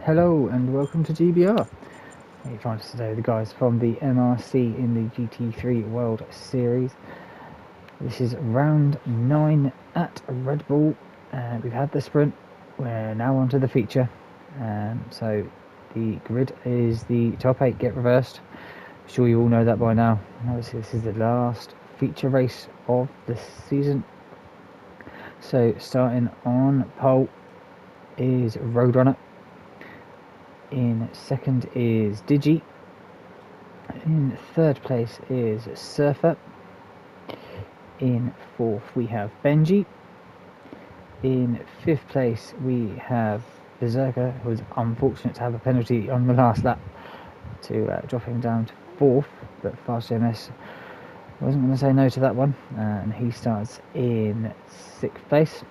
Hello and welcome to GBR. You're trying to today with the guys from the MRC in the GT3 World Series. This is round 9 at Red Bull. We've had the sprint, we're now on to the feature. So the grid is the top 8 get reversed. I'm sure you all know that by now. Obviously this is the last feature race of the season. So starting on pole is Roadrunner. In second is Digi. In third place is Surfer. In fourth we have Benji. In fifth place we have Berserker, who was unfortunate to have a penalty on the last lap to drop him down to fourth, but Fast MS wasn't going to say no to that one, and he starts in sixth place.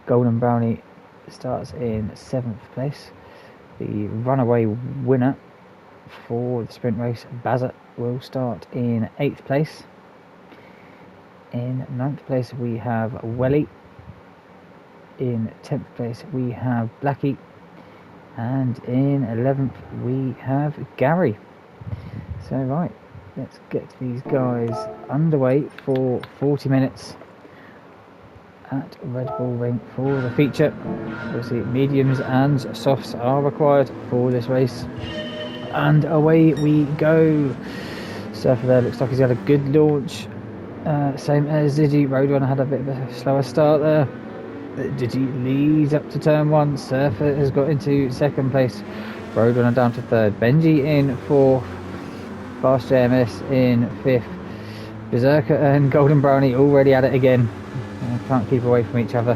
Golden Brownie starts in seventh place. The runaway winner for the sprint race, Bazza, will start in 8th place. In 9th place we have Welly. In 10th place we have Blackie. And in 11th we have Gary. So right, let's get these guys underway for 40 minutes at Red Bull Ring for the feature. Obviously mediums and softs are required for this race, and away we go. Surfer there looks like he's had a good launch, same as Digi. Roadrunner had a bit of a slower start there. Digi leads up to turn 1. Surfer has got into second place, Roadrunner down to third, Benji in fourth, Fast JMS in fifth. Berserker and Golden Brownie already at it again. Can't keep away from each other.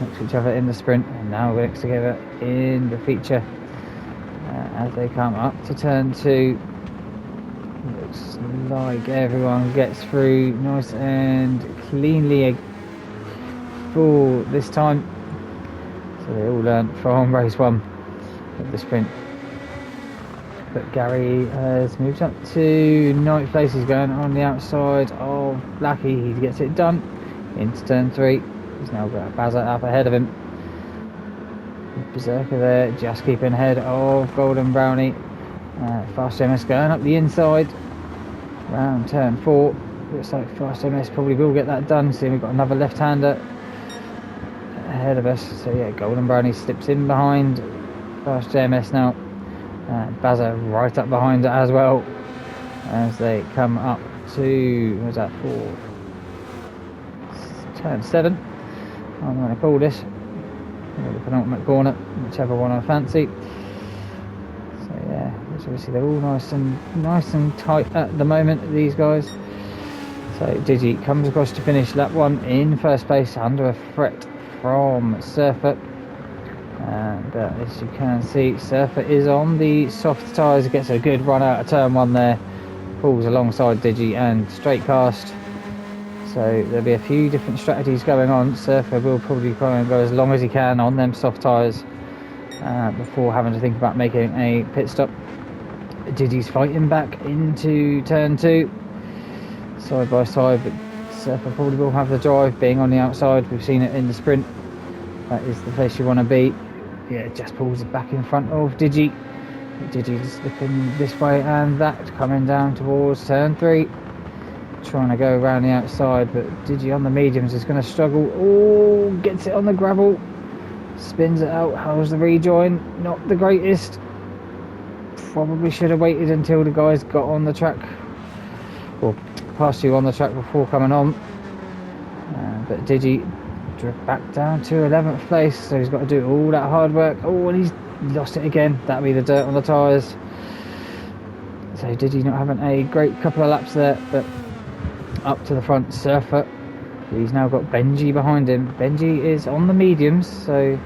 Next to each other in the sprint, and now we're next together in the feature. As they come up to turn 2, looks like everyone gets through nice and cleanly for this time. So they all learnt from race 1 of the sprint. But Gary has moved up to 9th place. He's going on the outside of Blackie. He gets it done into turn 3. He's now got Bazza up ahead of him. Berserker there, just keeping ahead of Golden Brownie. Fast MS going up the inside. Round turn 4. Looks like Fast MS probably will get that done. See, we've got another left-hander ahead of us. So yeah, Golden Brownie slips in behind Fast MS now. Bazza right up behind it as well, as they come up to, what's that, 4? Turn 7. I'm going to call this, or the penultimate corner, whichever one I fancy. So yeah, obviously they're all nice and tight at the moment, these guys. So Digi comes across to finish lap 1 in first place, under a threat from Surfer. And as you can see, Surfer is on the soft tyres, gets a good run out of turn 1 there, pulls alongside Digi and straight cast. So there'll be a few different strategies going on. Surfer will probably try and go as long as he can on them soft tyres before having to think about making a pit stop. Digi's fighting back into turn 2, side by side, but Surfer probably will have the drive, being on the outside. We've seen it in the sprint. That is the place you want to be. Yeah, just pulls it back in front of Digi. Digi's looking this way and that, coming down towards turn 3. Trying to go around the outside, but Digi on the mediums is going to struggle. Oh, gets it on the gravel. Spins it out. How's the rejoin? Not the greatest. Probably should have waited until the guys got on the track, or past you on the track before coming on. But Digi drift back down to 11th place, so he's got to do all that hard work. Oh, and he's lost it again. That'll be the dirt on the tyres. So Digi not having a great couple of laps there, but up to the front. Surfer, he's now got Benji behind him. Benji is on the mediums, so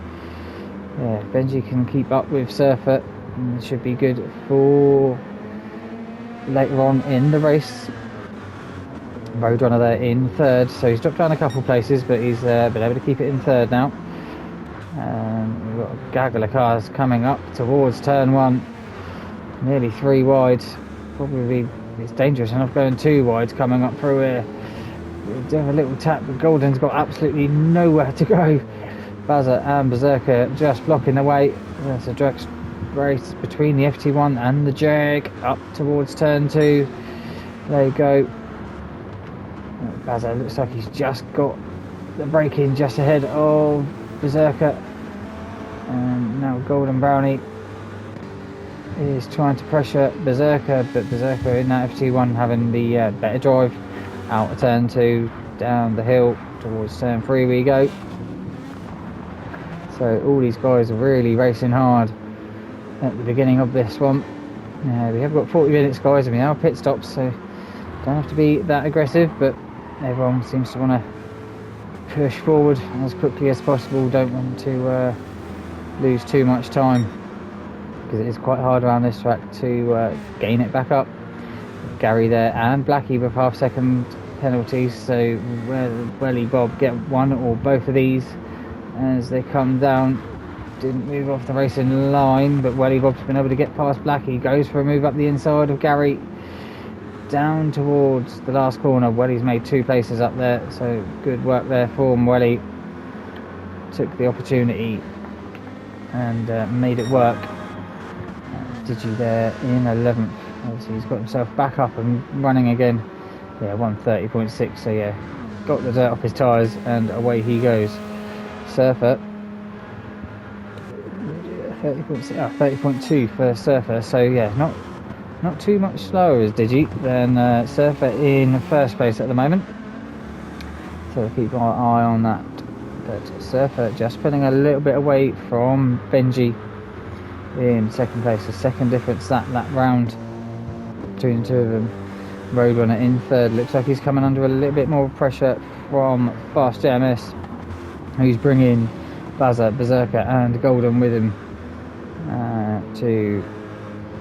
yeah, Benji can keep up with Surfer, and it should be good for later on in the race. Roadrunner there in third, so he's dropped down a couple places, but he's been able to keep it in third now. We've got a gaggle of cars coming up towards turn 1, nearly 3 wide. Probably it's dangerous enough going 2 wide coming up through here. Do have a little tap, but Golden's got absolutely nowhere to go. Bazza and Berserker just blocking the way. There's a direct race between the FT1 and the Jag up towards turn 2. There you go. Bazza looks like he's just got the break in just ahead of Berserker. And now Golden Brownie is trying to pressure Berserker, but Berserker in that FT1 having the better drive. Out of turn 2, down the hill towards turn 3 we go. So all these guys are really racing hard at the beginning of this one. We have got 40 minutes, guys, and we are pit stops, so don't have to be that aggressive, but everyone seems to want to push forward as quickly as possible. Don't want to lose too much time, because it is quite hard around this track to gain it back up. Gary there and Blackie with half-second penalties, so Welly Bob get one or both of these as they come down. Didn't move off the racing line, but Welly Bob's been able to get past Blackie. Goes for a move up the inside of Gary down towards the last corner. Welly's made 2 places up there, so good work there for Welly. Took the opportunity and made it work. Digi there in 11th. Obviously he's got himself back up and running again. Yeah, 1:30.6, so yeah, got the dirt off his tyres and away he goes. Surfer 30.2 for Surfer, so yeah, not too much slower as Digi than Surfer in first place at the moment, so we'll keep our eye on that. But Surfer just pulling a little bit away from Benji in second place. The second difference that round between the two of them. Roadrunner in third. Looks like he's coming under a little bit more pressure from Fast JMS, who's bringing Bazza, Berserker and Golden with him to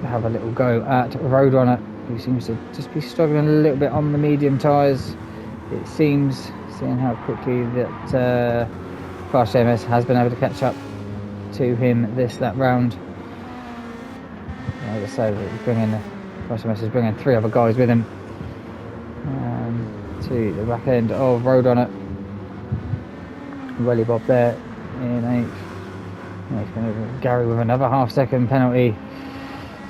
have a little go at Roadrunner, who seems to just be struggling a little bit on the medium tyres, it seems, seeing how quickly that Fast JMS has been able to catch up to him that round. Like I say, Fast JMS is bringing 3 other guys with him to the back end of Roadrunner. Welly Bob there in 8th. He's going to Gary with another half-second penalty,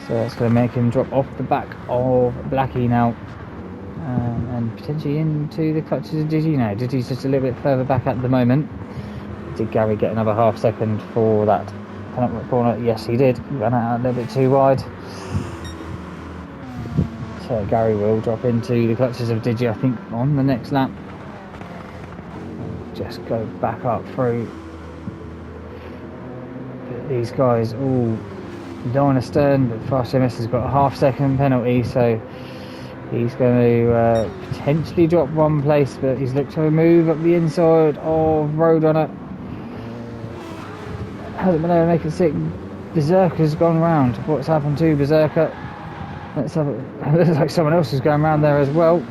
so that's going to make him drop off the back of Blackie now, and potentially into the clutches of Digi now. Digi's just a little bit further back at the moment. Did Gary get another half-second for that penalty corner? Yes, he did. He ran out a little bit too wide. So Gary will drop into the clutches of Digi, I think, on the next lap. Just go back up through. But these guys all down astern, but Fast JMS has got a half-second penalty, so he's going to potentially drop 1 place, but he's looked to move up the inside of Roadrunner. Hasn't been able to make it sick. Berserker's gone round. What's happened to Berserker? Let's have it. Looks like someone else is going around there as well.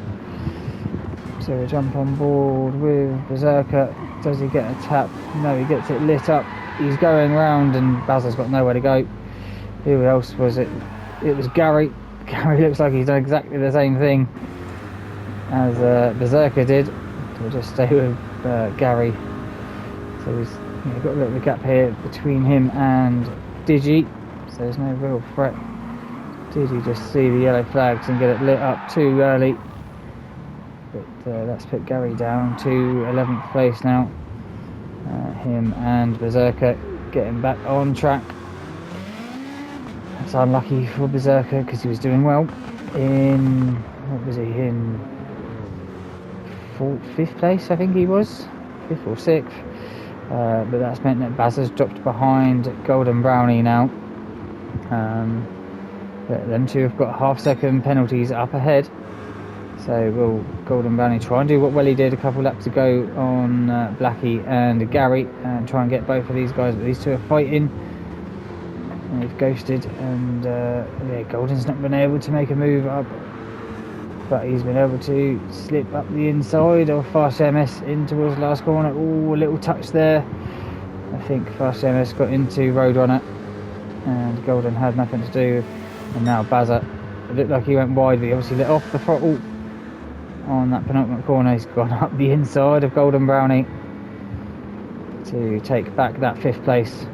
So we jump on board with Berserker. Does he get a tap? No, he gets it lit up. He's going round and Bazza's got nowhere to go. Who else was it? It was Gary. Gary looks like he's done exactly the same thing as Berserker did. We'll just stay with Gary. So he's got a little bit of a gap here between him and Digi. So there's no real threat. Digi just see the yellow flags and get it lit up too early. But that's put Gary down to 11th place now. Him and Berserker getting back on track. That's unlucky for Berserker because he was doing well in, what was he, in 5th place, I think he was, 5th or 6th. But that's meant that Bazza's dropped behind Golden Brownie now. But them two have got half-second penalties up ahead. So will Golden Brownie try and do what Welly did a couple laps ago on Blackie and Gary and try and get both of these guys, but these two are fighting. And they've ghosted, and yeah, Golden's not been able to make a move up, but he's been able to slip up the inside of Fast JMS in towards the last corner. Oh, a little touch there. I think Fast JMS got into Roadrunner and Golden had nothing to do. And now Bazza, it looked like he went wide, but he obviously let off the throttle on that penultimate corner. He's gone up the inside of Golden Brownie to take back that 5th place.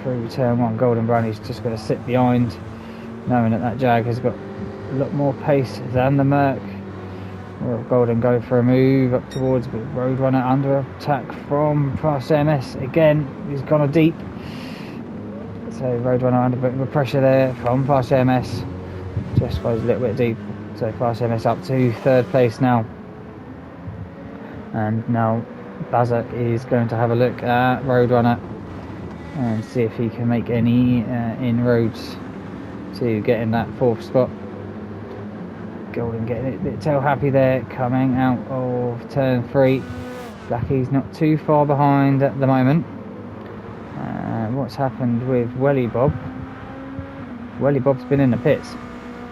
Through turn 1, Golden Brownie's just going to sit behind, knowing that Jag has got a lot more pace than the Merc. Will Golden go for a move up towards, but Roadrunner under attack from Fast MS again. He's gone a deep, so Roadrunner under a bit of pressure there from Fast MS. Just goes a little bit deep, so Fast MS up to 3rd place now. And now Bazza is going to have a look at Roadrunner and see if he can make any inroads to get in that 4th spot. Golden getting a bit tail happy there, coming out of turn 3. Blackie's not too far behind at the moment. What's happened with Welly Bob? Welly Bob's been in the pits.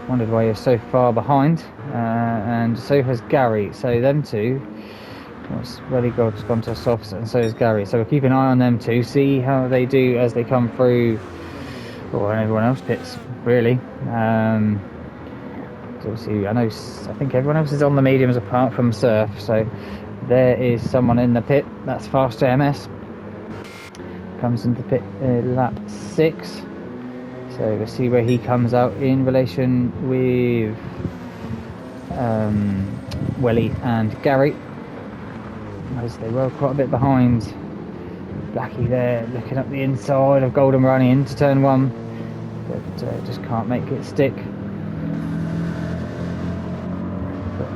Wondered why you're so far behind. And so has Gary. So them two. Welly Bob's gone to softs, and so has Gary. So we'll keep an eye on them two, see how they do as they come through. Or everyone else pits, really. Obviously, I think everyone else is on the mediums apart from Surf, so there is someone in the pit. That's Fast MS. Comes into the pit lap 6, so we'll see where he comes out in relation with Welly and Gary, as they were quite a bit behind. Blackie there looking up the inside of Golden Brownie into turn 1, but just can't make it stick.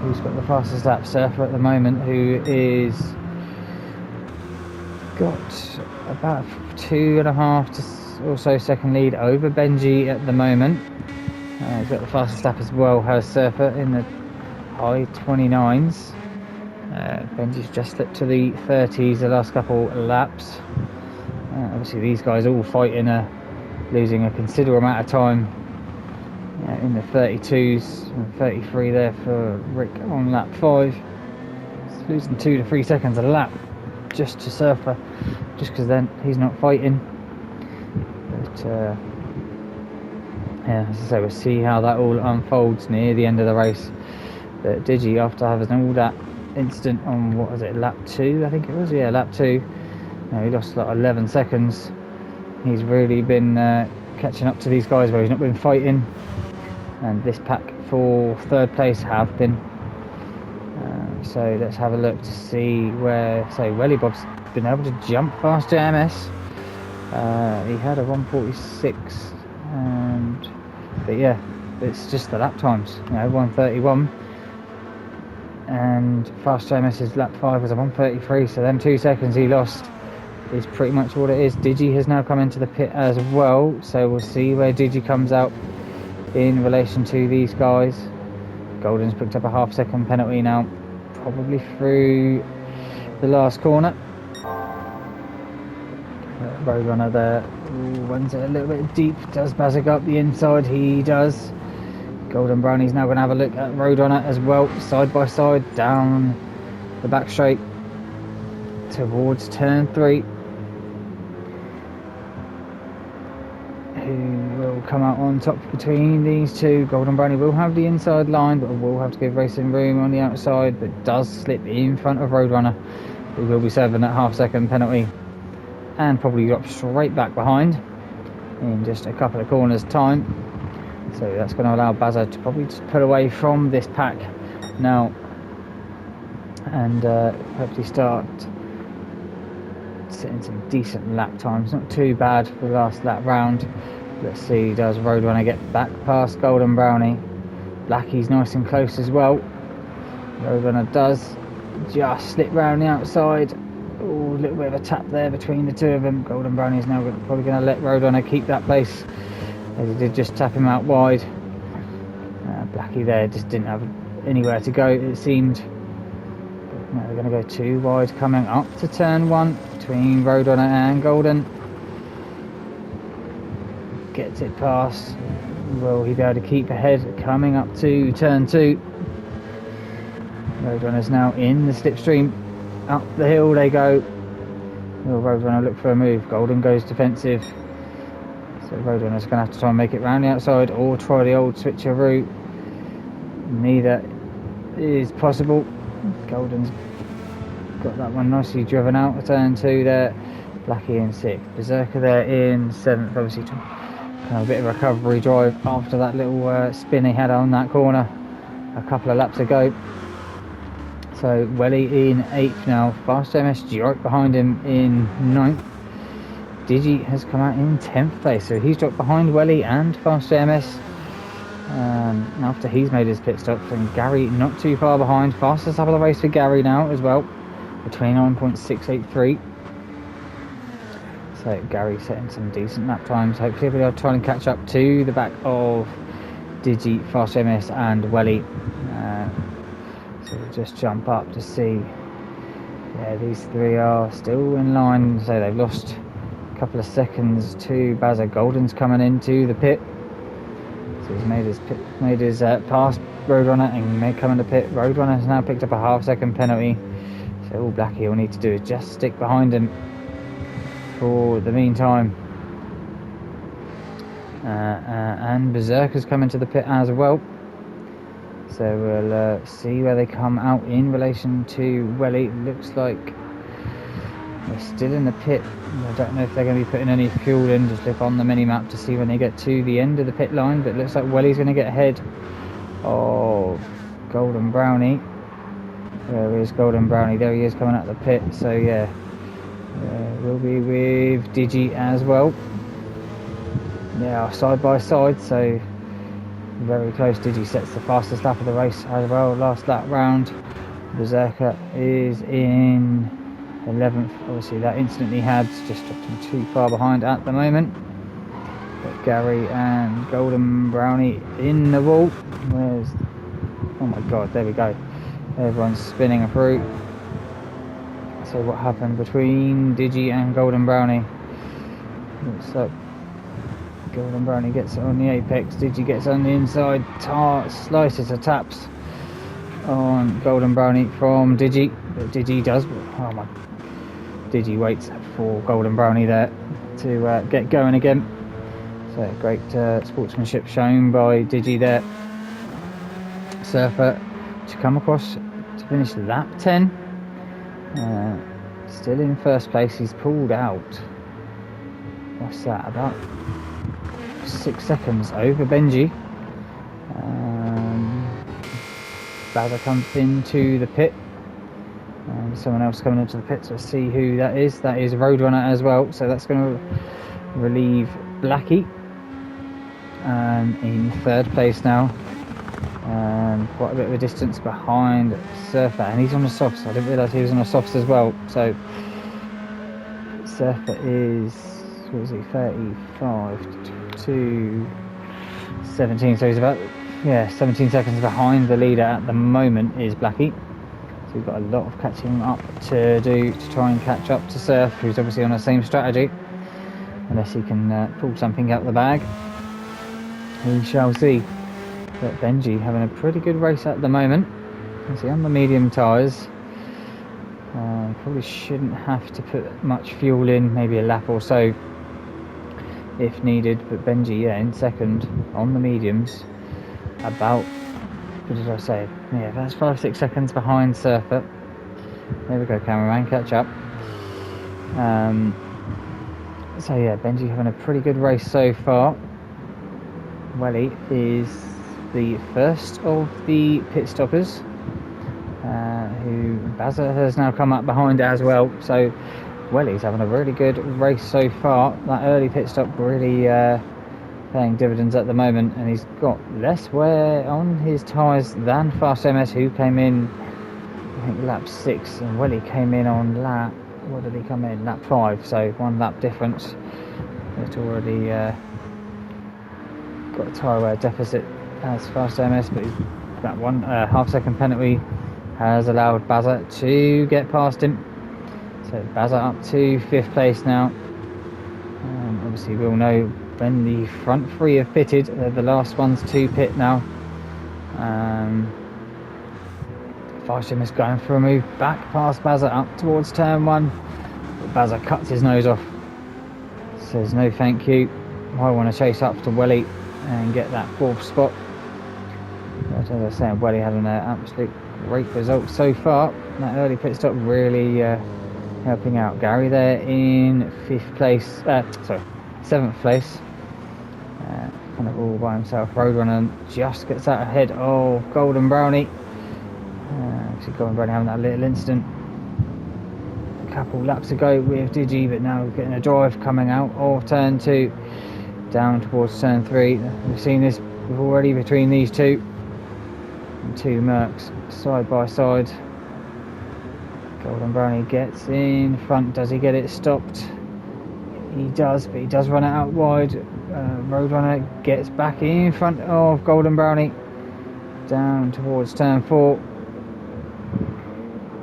Who's got the fastest lap? Surfer at the moment, who is got about 2.5 or so second lead over Benji at the moment. He's got the fastest lap as well, has Surfer in the high 29s. Benji's just slipped to the 30s the last couple laps. Obviously these guys all fighting, losing a considerable amount of time. In the 32s and 33 there for Rick on lap 5. He's losing 2 to 3 seconds a lap just to Surfer, just because then he's not fighting. But yeah, as I say, we'll see how that all unfolds near the end of the race. But Digi, after having all that incident on, what was it, lap 2 I think it was, yeah, lap 2, he lost like 11 seconds. He's really been catching up to these guys where he's not been fighting. And this pack for 3rd place have been. So let's have a look to see where, say, Welly Bob's been able to jump past MS. He had a 146, but yeah, it's just the lap times. 131, and Fast MS's lap 5 was a 133. So them 2 seconds he lost is pretty much what it is. Digi has now come into the pit as well, so we'll see where Digi comes out in relation to these guys. Golden's picked up a half-second penalty now, probably through the last corner. Roadrunner there runs it a little bit deep. Does Bazza go up the inside? He does. Golden Brownie's now going to have a look at Roadrunner as well, side by side down the back straight towards turn 3. Will come out on top between these two. Golden Brownie will have the inside line, but will have to give racing room on the outside, but does slip in front of Roadrunner, who will be serving that half-second penalty and probably drop straight back behind in just a couple of corners time. So that's going to allow Bazza to probably just pull away from this pack now and hopefully start setting some decent lap times. Not too bad for the last lap round. Let's see, does Roadrunner get back past Golden Brownie? Blackie's nice and close as well. Roadrunner does just slip round the outside. Oh, a little bit of a tap there between the two of them. Golden Brownie is now probably going to let Roadrunner keep that place, as he did just tap him out wide. Blackie there just didn't have anywhere to go, it seemed. Now they're going to go too wide coming up to turn 1 between Roadrunner and Golden. Gets it past. Will he be able to keep ahead coming up to turn 2? Roadrunner's now in the slipstream. Up the hill they go. Will Roadrunner look for a move? Golden goes defensive. So Roadrunner's going to have to try and make it round the outside or try the old switcheroo. Neither is possible. Golden's got that one nicely driven out of turn 2 there. Blackie in 6th, Berserker there in 7th, obviously kind of a bit of recovery drive after that little spin he had on that corner a couple of laps ago. So Welly in 8th now, Fast MSG right behind him in 9th. Digi has come out in 10th place, so he's dropped behind Welly and Fast MS after he's made his pit stop. And Gary not too far behind, fastest lap of the race for Gary now as well, with 29.683. So Gary setting some decent lap times. Hopefully we'll try and catch up to the back of Digi, Fast MS and Welly. So we'll just jump up to see. Yeah, these three are still in line. So they've lost a couple of seconds to Bazza. Golden's coming into the pit. So he's made his pass Roadrunner and may come into pit. Roadrunner has now picked up a half-second penalty. So all Blackie will need to do is just stick behind him for the meantime. And Berserker's coming to the pit as well. So we'll see where they come out in relation to Welly. Looks like they're still in the pit. I don't know if they're going to be putting any fuel in. Just look on the mini-map to see when they get to the end of the pit line. But it looks like Welly's going to get ahead of Golden Brownie. Where is Golden Brownie? There he is coming out of the pit. So yeah, we'll be with Digi as well. Yeah, side by side, so very close. Digi sets the fastest lap of the race as well. Last lap round. Berserker is in 11th. Obviously that incident he had just dropped him too far behind at the moment. But Gary and Golden Brownie in the wall. Oh my god, there we go. Everyone's spinning through. So what happened between Digi and Golden Brownie? Looks like Golden Brownie gets it on the apex, Digi gets on the inside, slices or taps on Golden Brownie from Digi, but Digi does, oh my, Digi waits for Golden Brownie there to get going again. So great sportsmanship shown by Digi there. Surfer to come across to finish lap 10, still in first place. He's pulled out, what's that, about 6 seconds over Benji. Bazza comes into the pit, and someone else coming into the pit, so let's see who that is. That is Roadrunner as well, so that's going to relieve Blackie in third place now, quite a bit of a distance behind Surfer, and he's on the softs. I didn't realise he was on the softs as well. So Surfer is, what is he, 35 to 17, so he's about 17 seconds behind the leader at the moment is Blackie. So we've got a lot of catching up to do to try and catch up to Surf, who's obviously on the same strategy, unless he can pull something out of the bag. We shall see. But Benji having a pretty good race at the moment. You can see on the medium tyres, probably shouldn't have to put much fuel in, maybe a lap or so if needed, but Benji in second on the mediums, about, what did I say, yeah, that's 5-6 seconds behind Surfer. There we go, cameraman, catch up. So yeah, Benji having a pretty good race so far. Welly is the first of the pit stoppers, who Bazza has now come up behind as well. So Welly's having a really good race so far. That early pit stop really paying dividends at the moment, and he's got less wear on his tyres than Fast MS, who came in, I think, lap 6, and Welly came in on lap, what did he come in? Lap 5, so 1 lap difference. It's already got a tyre wear deficit as Fast MS, but that 1 half-second penalty has allowed Bazza to get past him. So Bazza up to 5th place now. Obviously we'll know when the front 3 have pitted. They're the last ones to pit now. Farsham is going for a move back past Bazza up towards turn 1. But Bazza cuts his nose off. Says no thank you. I want to chase up to Welly and get that 4th spot. But as I was saying, Welly had an absolute great result so far. That early pit stop really helping out Gary there in 5th place, sorry, 7th place. Kind of all by himself. Roadrunner just gets out ahead of Golden Brownie. Actually, Golden Brownie having that little incident a couple laps ago with Digi, but now we're getting a drive coming out of turn 2 down towards turn 3. We've seen this already between these two. Two Mercs side by side. Golden Brownie gets in front. Does he get it stopped? He does, but he does run it out wide. Roadrunner gets back in front of Golden Brownie down towards turn 4.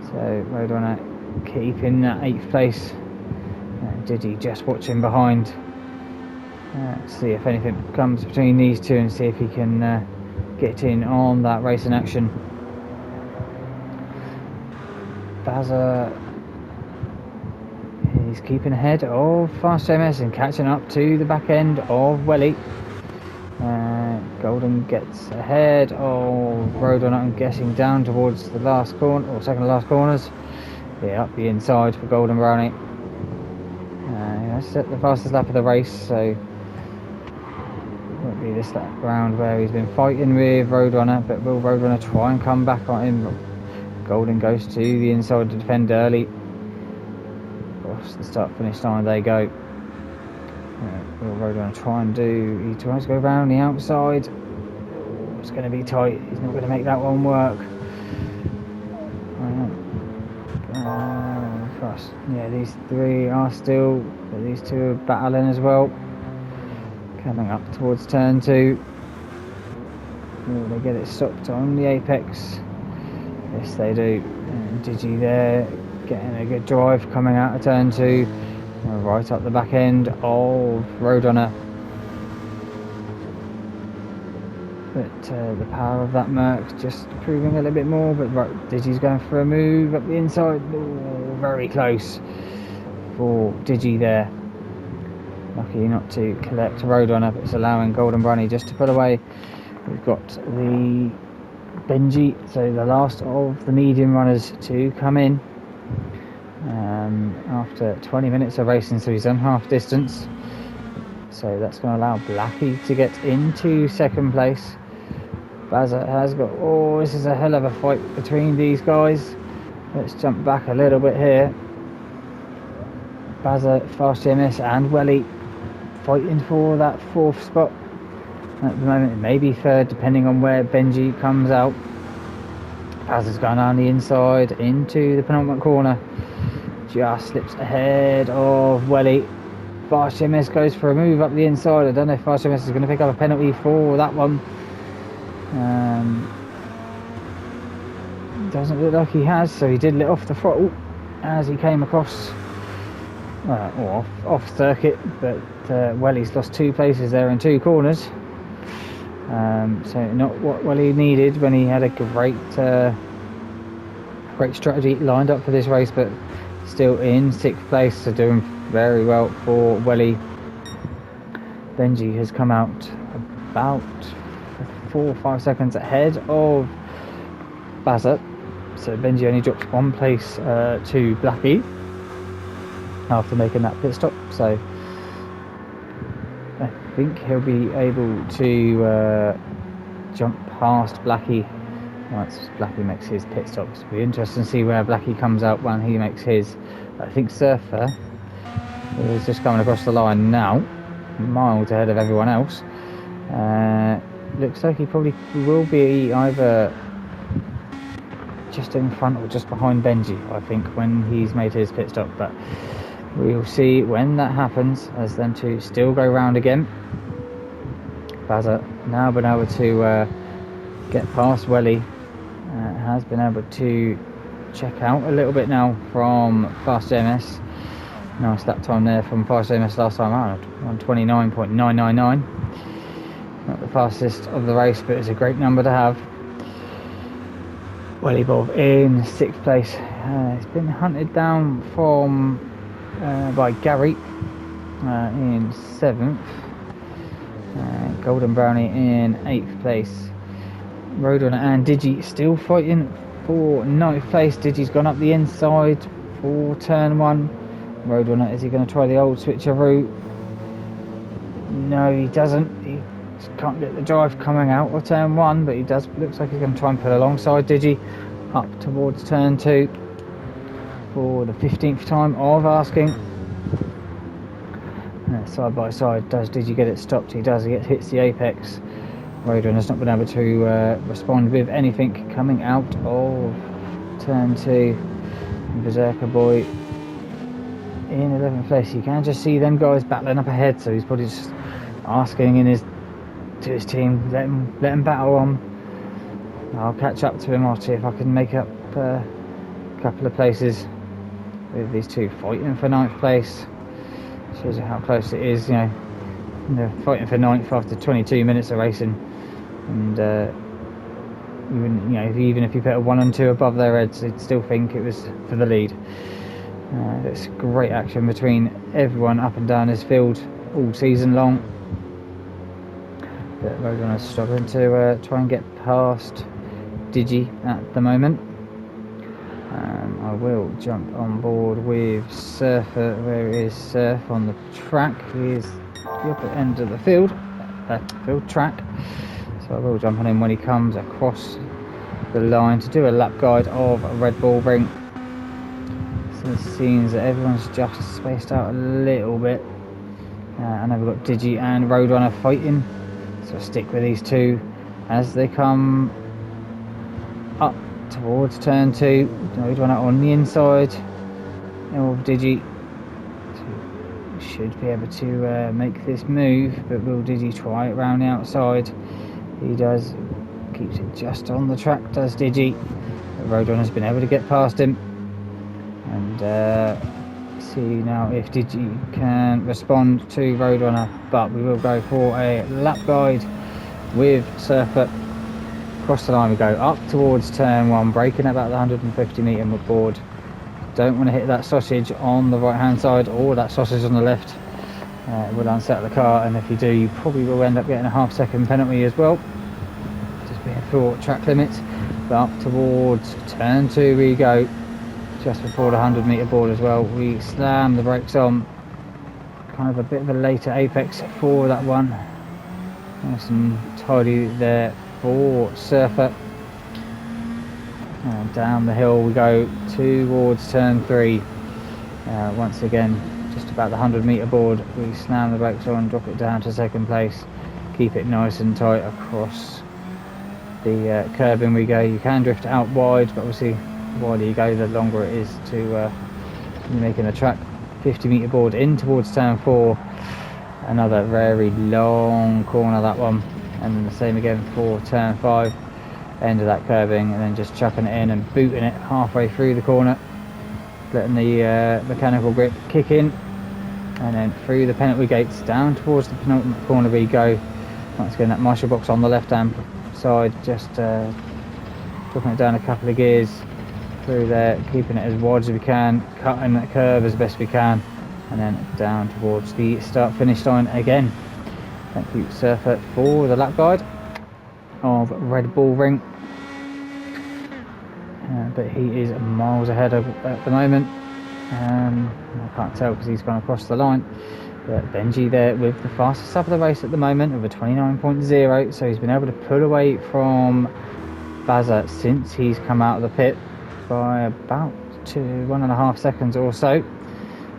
So Roadrunner keeping that 8th place. Digi just watching behind. See if anything comes between these two and see if he can get in on that racing action. Bazza, he's keeping ahead of Fast JMS and catching up to the back end of Welly. Golden gets ahead of Roadrunner, I'm guessing down towards the last corner, or second to last corners. Yeah, up the inside for Golden Brownie. That's the fastest lap of the race, so won't be this lap round where he's been fighting with Roadrunner, but will Roadrunner try and come back on him? Golden goes to the inside to defend early. Across the start-finish line they go. Will Roadrunner try and do? He tries to go round the outside. It's going to be tight. He's not going to make that one work. Fast. Yeah, these three are still. These two are battling as well. Coming up towards turn 2. Will they get it stopped on the apex? Yes, they do. And Digi there, getting a good drive coming out of turn 2, right up the back end of Roadrunner. But the power of that Merc just proving a little bit more. But right, Digi's going for a move up the inside. Oh, very close for Digi there. Lucky not to collect Roadrunner, but it's allowing Golden Brownie just to put away. We've got the Benji, so the last of the medium runners to come in after 20 minutes of racing, so he's done half distance. So that's going to allow Blackie to get into 2nd place. Bazza has got, oh, this is a hell of a fight between these guys. Let's jump back a little bit here. Bazza, Fast JMS and Welly fighting for that 4th spot. At the moment it may be 3rd depending on where Benji comes out. Bazza's going down the inside into the penultimate corner. Just slips ahead of Welly. Fast JMS goes for a move up the inside. I don't know if Fast JMS is going to pick up a penalty for that one. Doesn't look like he has, so he did let off the throttle as he came across, or off circuit, but Welly's lost 2 places there in 2 corners. So not what Welly needed when he had a great strategy lined up for this race, but still in 6th place, so doing very well for Welly. Benji has come out about 4 or 5 seconds ahead of Bazza, so Benji only drops 1 place to Blackie after making that pit stop, so I think he'll be able to jump past Blackie once Blackie makes his pit stops. It'll be interesting to see where Blackie comes out when he makes his. I think Surfer is just coming across the line now, miles ahead of everyone else. Looks like he probably will be either just in front or just behind Benji, I think, when he's made his pit stop, but we'll see when that happens, as them two still go round again. Bazza now been able to get past Welly, has been able to check out a little bit now from Fast JMS. Nice lap time there from Fast JMS last time out, 1:29.999. Not the fastest of the race, but it's a great number to have. Welly Bob in 6th place. It's been hunted down from by Gary in 7th. Golden Brownie in 8th place. Roadrunner and Digi still fighting for 9th place. Digi's gone up the inside for turn 1. Roadrunner, is he going to try the old switcheroo? No, he doesn't. He just can't get the drive coming out of turn 1, but he does. Looks like he's going to try and pull alongside Digi up towards turn 2 for the 15th time of asking. Side by side, does Digi get it stopped? He does. He hits the apex. Roadrunner's not been able to respond with anything coming out of turn 2. Berserker Boy in 11th place. You can just see them guys battling up ahead, so he's probably just asking to his team, let him battle on. I'll catch up to him. I'll see if I can make up a couple of places with these two fighting for 9th place. Shows you how close it is, you know. They're fighting for 9th after 22 minutes of racing, and even if you put a 1 and 2 above their heads, they'd still think it was for the lead. It's great action between everyone up and down this field all season long. But Roadrunner's struggling to try and get past Digi at the moment. I will jump on board with Surfer. Where is Surf on the track? He is the opposite end of the field track. So I will jump on him when he comes across the line to do a lap guide of Red Bull Ring. So it seems that everyone's just spaced out a little bit. I know we've got Digi and Roadrunner fighting, so I'll stick with these two as they come up towards turn 2. Roadrunner on the inside of Digi. So should be able to make this move, but will Digi try it round the outside? He does. Keeps it just on the track, does Digi. Roadrunner's been able to get past him. And see now if Digi can respond to Roadrunner, but we will go for a lap guide with Surfer. Across the line we go, up towards turn 1, braking at about the 150 metre board. Don't want to hit that sausage on the right hand side or that sausage on the left. It will unsettle the car, and if you do, you probably will end up getting a half-second penalty as well. Just being for track limits. But up towards turn 2 we go, just before the 100 metre board as well. We slam the brakes on. Kind of a bit of a later apex for that one. Nice and tidy there for Surfer. And down the hill we go towards turn 3. Once again, just about the 100 metre board, we slam the brakes on, drop it down to 2nd place, keep it nice and tight across the curbing we go. You can drift out wide, but obviously the wider you go, the longer it is to be making the track. 50 metre board in towards turn 4, another very long corner that one, and then the same again for turn 5, end of that curbing, and then just chucking it in and booting it halfway through the corner, letting the mechanical grip kick in, and then through the penalty gates down towards the penultimate corner we go. Once again, that marshal box on the left hand side, just dropping it down a couple of gears through there, keeping it as wide as we can, cutting that curve as best we can, and then down towards the start finish line again. Thank you Surfer for the lap guide of Red Bull Ring. But he is miles ahead at the moment. I can't tell because he's gone across the line, but Benji there with the fastest lap of the race at the moment with a 29.0, so he's been able to pull away from Bazza since he's come out of the pit by about 1.5 seconds or so.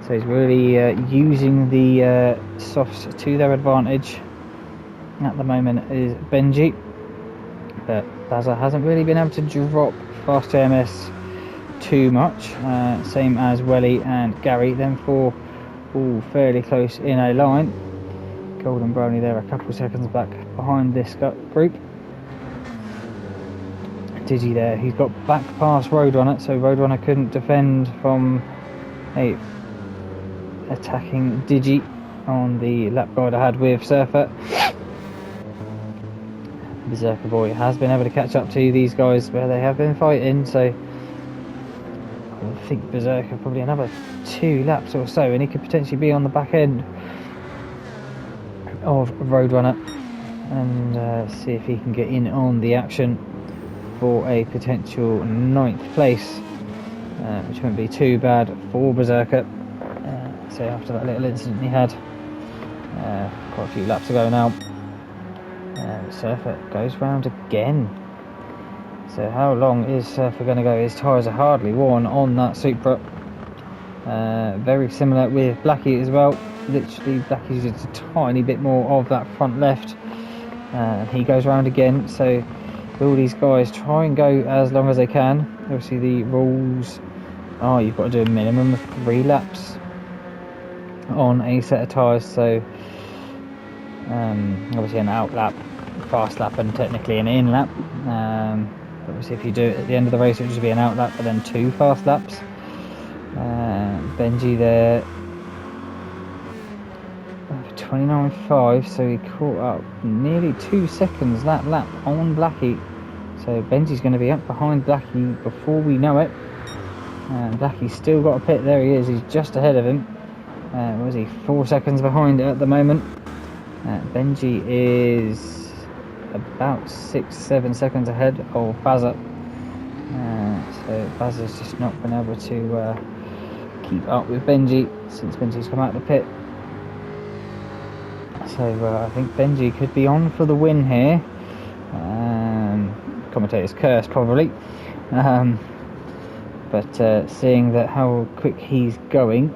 So he's really using the softs to their advantage at the moment is Benji, but Bazza hasn't really been able to drop fast JMS too much, same as Welly and Gary. Them four all fairly close in a line. Golden Brownie there a couple of seconds back behind this group. Digi there, he's got back past Roadrunner, so Roadrunner couldn't defend from attacking Digi on the lap guide I had with Surfer. Berserker Boy has been able to catch up to these guys where they have been fighting, so I think Berserker probably another 2 laps or so, and he could potentially be on the back end of Roadrunner and see if he can get in on the action. for a potential 9th place, which wouldn't be too bad for Berserker. So after that little incident he had quite a few laps ago now, Surfer goes round again. So how long is Surfer going to go? His tyres are hardly worn on that Supra. Very similar with Blackie as well. Literally Blackie's just a tiny bit more of that front left, and he goes round again. So all these guys try and go as long as they can. Obviously the rules are you've got to do a minimum of 3 laps on a set of tyres. So obviously an out lap, fast lap, and technically an in lap. Obviously if you do it at the end of the race it would just be an out lap but then 2 fast laps. Benji there 29.5, so he caught up nearly 2 seconds that lap on Blackie. So Benji's going to be up behind Blackie before we know it. Blackie's still got a pit. There he is, he's just ahead of him. Was he 4 seconds behind at the moment? Benji is about 6-7 seconds ahead of Bazza. So Bazza's just not been able to keep up with Benji since Benji's come out of the pit. So I think Benji could be on for the win here. Commentator's curse probably, but seeing that how quick he's going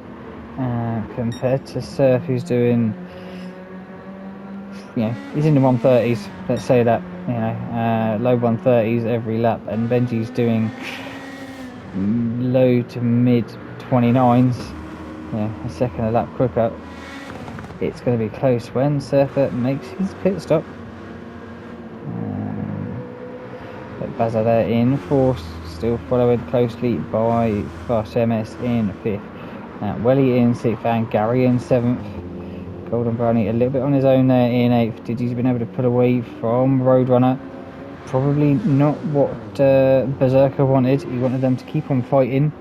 compared to Surf, who's doing, he's in the 130s, let's say that, low 130s every lap, and Benji's doing low to mid 29s, a second a lap quicker. It's going to be close when Surfer makes his pit stop. But Bazza there in 4th, still followed closely by Fast MS in 5th. Welly in 6th and Gary in 7th. Golden Brownie a little bit on his own there in 8th. Digi's been able to pull away from Roadrunner. Probably not what Berserker wanted. He wanted them to keep on fighting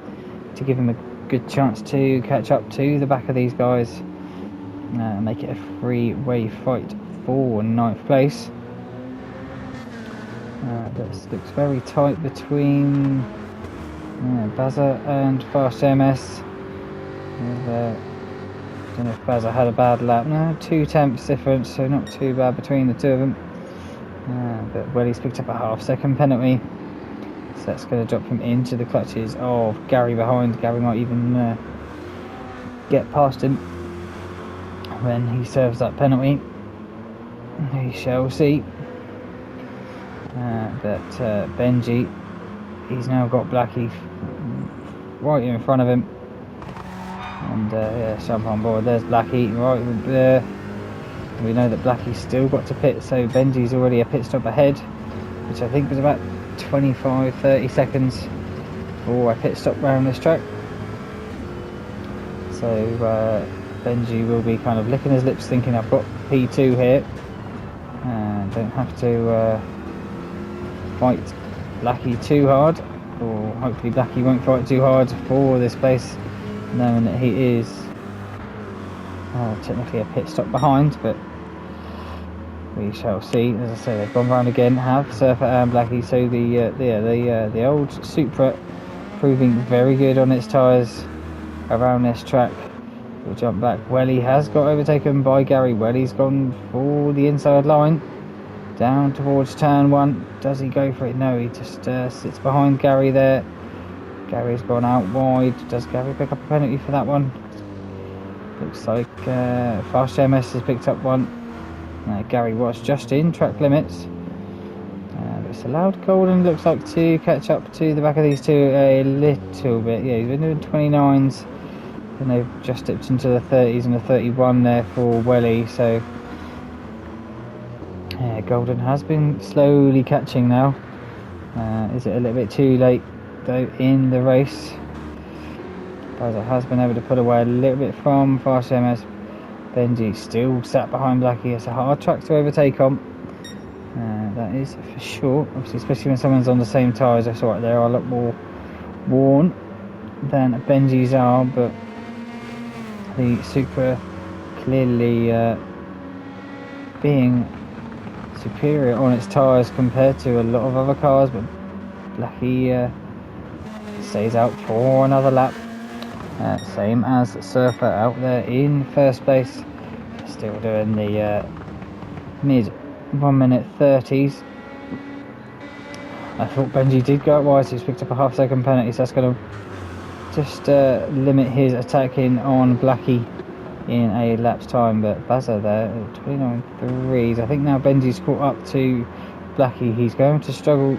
to give him a good chance to catch up to the back of these guys. Make it a 3-way fight for 9th place. This looks very tight between Bazza and Fast MS. I don't know if Bazza had a bad lap. No, 2 tenths difference, so not too bad between the 2 of them. But Welly's picked up a half-second penalty, so that's going to drop him into the clutches of Gary behind. Gary might even get past him when he serves that penalty. We shall see. But Benji, he's now got Blackie right in front of him, and jump on board. There's Blackie right there. We know that Blackie's still got to pit, so Benji's already a pit stop ahead, which I think was about 25-30 seconds for a pit stop around this track. So Benji will be kind of licking his lips thinking I've got P2 here and don't have to fight Blackie too hard, or hopefully Blackie won't fight too hard for this place, knowing that he is technically a pit stop behind, but we shall see. As I say, they've gone round again, have Surfer and Blackie, so the old Supra proving very good on its tyres around this track. We'll jump back. Welly has got overtaken by Gary. Welly's gone for the inside line down towards turn 1. Does he go for it? No, he just sits behind Gary there. Gary's gone out wide. Does Gary pick up a penalty for that one? Looks like Fast MS has picked up one. Gary was just in track limits. It's allowed Golden, looks like, to catch up to the back of these two a little bit. Yeah, he's been doing 29s, and they've just dipped into the 30s and the 31 there for Welly. So Golden has been slowly catching now. Is it a little bit too late though in the race? Bazza has been able to put away a little bit from Fast MS. Benji still sat behind Blackie. It's a hard track to overtake on. That is for sure. Obviously, especially when someone's on the same tyres. That's right, they are a lot more worn than Benji's are, but the Supra clearly being superior on its tyres compared to a lot of other cars. But Blackie stays out for another lap. Same as Surfer out there in first place. Still doing the mid 1 minute 30s. I thought Benji did go out wide, so he's picked up a half-second penalty, so that's going to just limit his attacking on Blackie in a lap's time. But Bazza there at 29.3s. I think now Benji's caught up to Blackie. He's going to struggle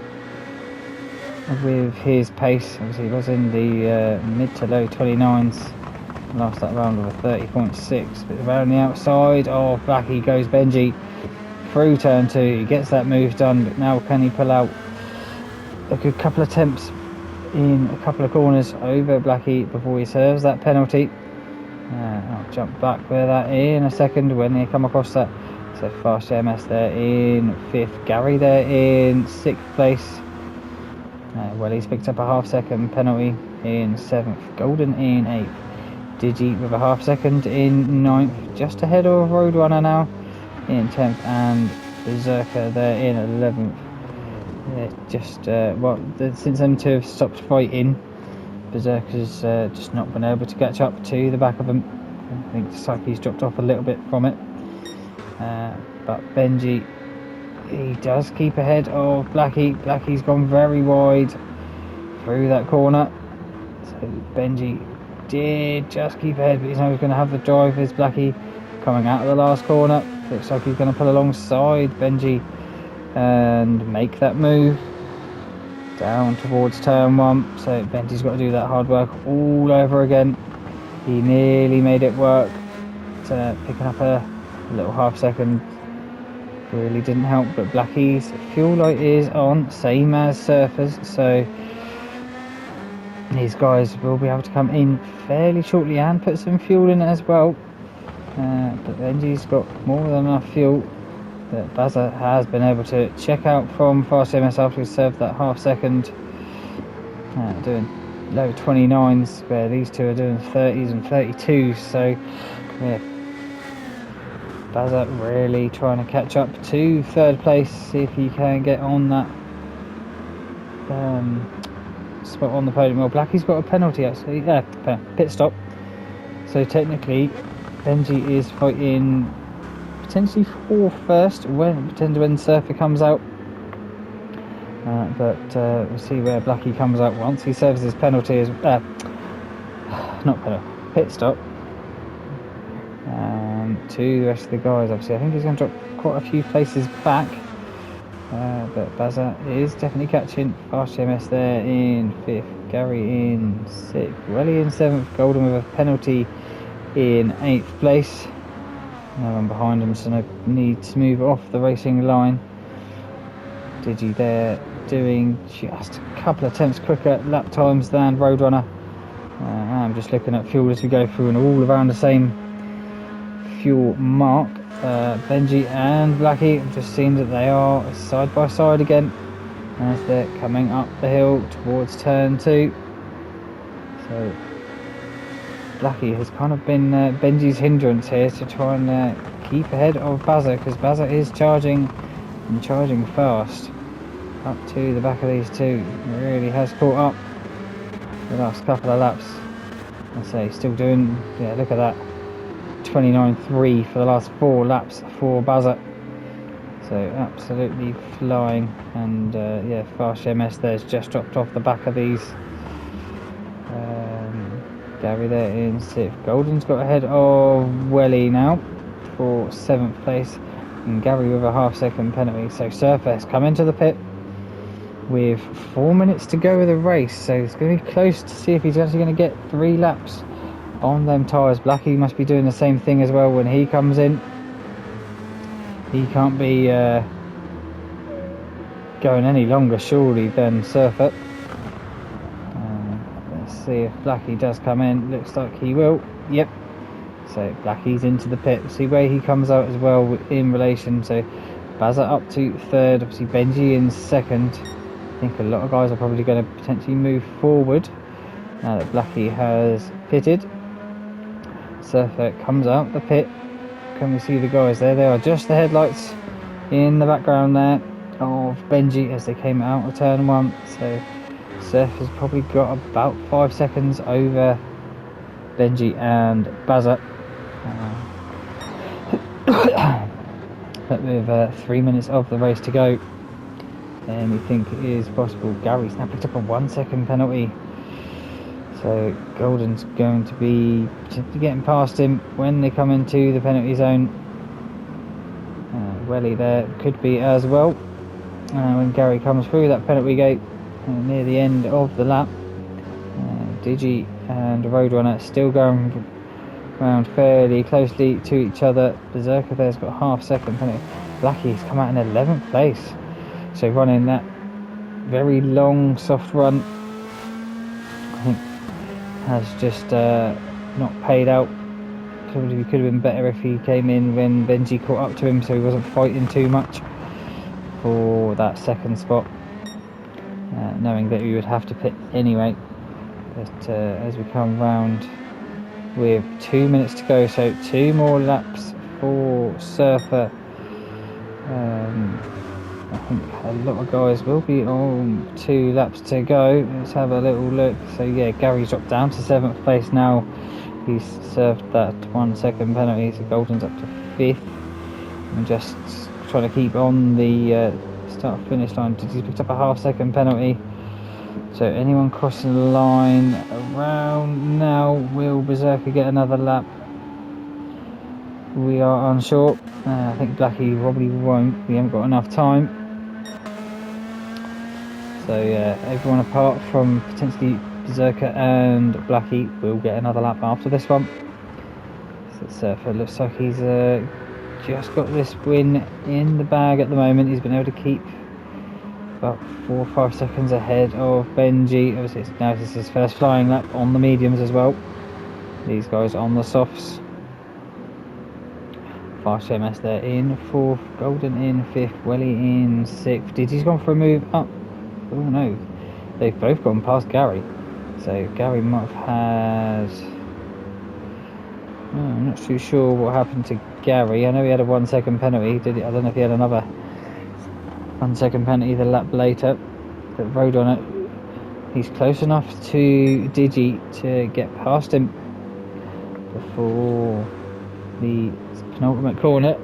with his pace. Obviously he was in the mid to low 29s last that round with a 30.6, but around the outside of Blackie goes Benji through turn 2. He gets that move done, but now can he pull out a good couple of attempts in a couple of corners over Blackie before he serves that penalty? I'll jump back with that in a second when they come across that. So Fast MS there in 5th, Gary there in 6th place. Well, he's picked up a half-second penalty in 7th, Golden in 8th, Digi with a half-second in 9th, just ahead of Roadrunner now in 10th, and Berserker there in 11th. Since them two have stopped fighting, Berserker's just not been able to catch up to the back of them. I think Saki's dropped off a little bit from it, but Benji, he does keep ahead of Blackie. Blackie's gone very wide through that corner, so Benji did just keep ahead, but he's now going to have the drive as Blackie coming out of the last corner. Looks like he's going to pull alongside Benji and make that move down towards turn 1. So Benji's got to do that hard work all over again. He nearly made it work. Picking up a little half-second really didn't help, but Blackie's fuel light is on, same as Surfer's, so these guys will be able to come in fairly shortly and put some fuel in as well. But Benji's got more than enough fuel that Bazza has been able to check out from Fast MS after he served that half-second, doing low 29s, where these two are doing 30s and 32s. So yeah, Bazza really trying to catch up to 3rd place, see if he can get on that spot on the podium. Well, Blackie's got a penalty actually, pit stop, so technically Benji is fighting potentially for first when Surfer comes out, but we'll see where Blackie comes out once he serves his penalty as pit stop. To the rest of the guys, obviously I think he's going to drop quite a few places back, but Bazza is definitely catching. Fast MS there in 5th, Gary in 6th, Welly in 7th, Golden with a penalty in 8th place. No one behind him, so no need to move off the racing line. Digi there doing just a couple of attempts quicker lap times than Roadrunner. I'm just looking at fuel as we go through, and all around the same fuel mark. Benji and Blackie have just seen that they are side by side again as they're coming up the hill towards turn 2. So Blackie has kind of been Benji's hindrance here to try and keep ahead of Bazza, because Bazza is charging and charging fast up to the back of these two. He really has caught up the last couple of laps. I say still doing, yeah, look at that, 29.3 for the last 4 laps for Bazza. So absolutely flying, and yeah, Fast MS there's just dropped off the back of these. Gary there in 6th. Golden's got ahead of Welly now for 7th place, and Gary with a half-second penalty. So Surfer has come into the pit with 4 minutes to go of the race, so it's going to be close to see if he's actually going to get 3 laps on them tyres. Blackie must be doing the same thing as well when he comes in. He can't be going any longer surely than Surfer. Let's see if Blackie does come in. Looks like he will. Yep. So Blackie's into the pit. See where he comes out as well in relation. So Bazza up to 3rd. Obviously Benji in 2nd. I think a lot of guys are probably going to potentially move forward now that Blackie has pitted. Surfer comes out the pit. Can we see the guys there? They are just the headlights in the background there. of Benji as they came out of turn 1. So Surf has probably got about 5 seconds over Benji and Bazza. But with 3 minutes of the race to go, anything is possible. Gary's now picked up a 1 second penalty. So Golden's going to be getting past him when they come into the penalty zone. Welly there could be as well. When Gary comes through that penalty gate near the end of the lap. Digi and Roadrunner still going around fairly closely to each other. Berserker there's got half second penalty. Blackie's come out in 11th place. So running that very long soft run, I think, has just not paid out. Probably could have been better if he came in when Benji caught up to him, so he wasn't fighting too much for that second spot, knowing that we would have to pit anyway. But as we come round with 2 minutes to go, so 2 more laps for Surfer. I think a lot of guys will be on 2 laps to go. Let's have a little look. So yeah, Gary's dropped down to 7th place now. He's served that 1 second penalty, so Golden's up to 5th. And just trying to keep on the start finish line. He's picked up a half second penalty. So anyone crossing the line around now, will Berserker get another lap? We are unsure. I think Blackie probably won't. We haven't got enough time. So yeah, everyone apart from potentially Berserker and Blackie will get another lap after this one. So Surfer looks like he's just got this win in the bag at the moment. He's been able to keep about 4 or 5 seconds ahead of Benji. Obviously now this is his first flying lap on the mediums as well. These guys on the softs. Fast MS there in 4th, Golden in 5th, Welly in 6th. Digi's gone for a move up. Oh no, they've both gone past Gary. So Gary might have had... I'm not too sure what happened to Gary. I know he had a 1 second penalty. I don't know if he had another 1 second penalty the lap later. But rode on it. He's close enough to Digi to get past him before the penultimate corner.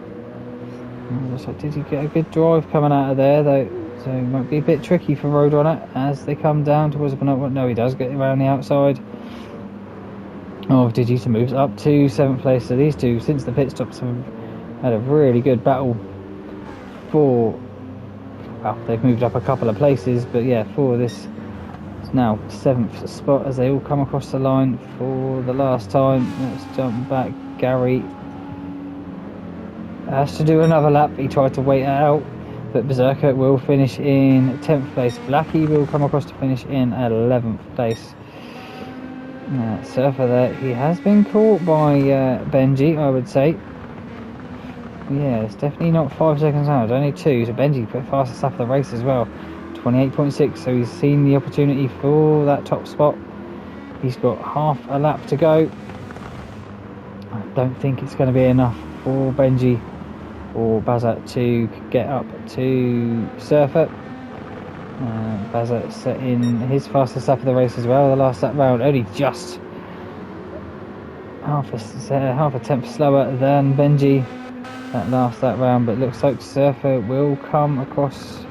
Looks like Digi get a good drive coming out of there though. So it might be a bit tricky for Roadrunner as they come down towards the penultimate. No, he does get around the outside of Digi to move up to 7th place. So these two, since the pit stops, have had a really good battle for... Well, they've moved up a couple of places, but yeah, for this it's now 7th spot as they all come across the line for the last time. Let's jump back. Gary has to do another lap. He tried to wait it out, but Berserker will finish in 10th place. Blackie will come across to finish in 11th place. Surfer there, he has been caught by Benji, I would say. Yeah, it's definitely not 5 seconds out, it's only 2. So Benji put fastest lap of the race as well, 28.6. So he's seen the opportunity for that top spot. He's got half a lap to go. I don't think it's going to be enough for Benji or Bazza to get up to Surfer. Bazza set in his fastest lap of the race as well. The last lap round, only just half a tenth slower than Benji that last lap round, but looks like Surfer will come across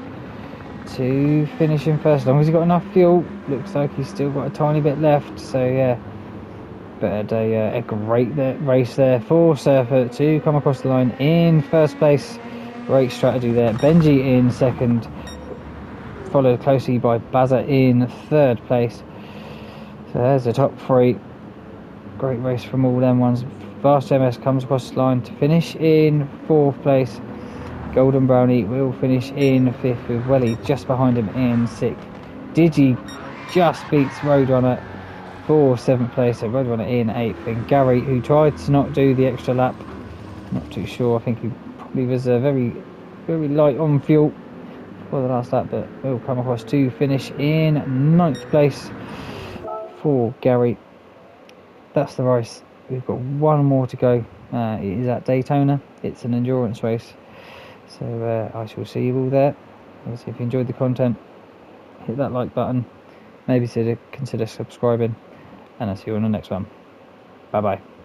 to finish in first as long as he's got enough fuel. Looks like he's still got a tiny bit left, so yeah, but a great race there for Surfer to come across the line in first place. Great strategy there. Benji in second, followed closely by Bazza in third place. So there's the top 3. Great race from all them ones. Fast MS comes across the line to finish in 4th place. Golden Brownie will finish in 5th with Welly just behind him in 6th. Digi just beats Roadrunner for 7th place, so Roadrunner in 8th. And Gary, who tried to not do the extra lap, not too sure, I think he probably was very light on fuel for the last lap, but will come across to finish in 9th place for Gary. That's the race. We've got one more to go. It is at Daytona. It's an endurance race, so I shall see you all there. Obviously, if you enjoyed the content, hit that like button, maybe consider subscribing, and I'll see you on the next one. Bye bye.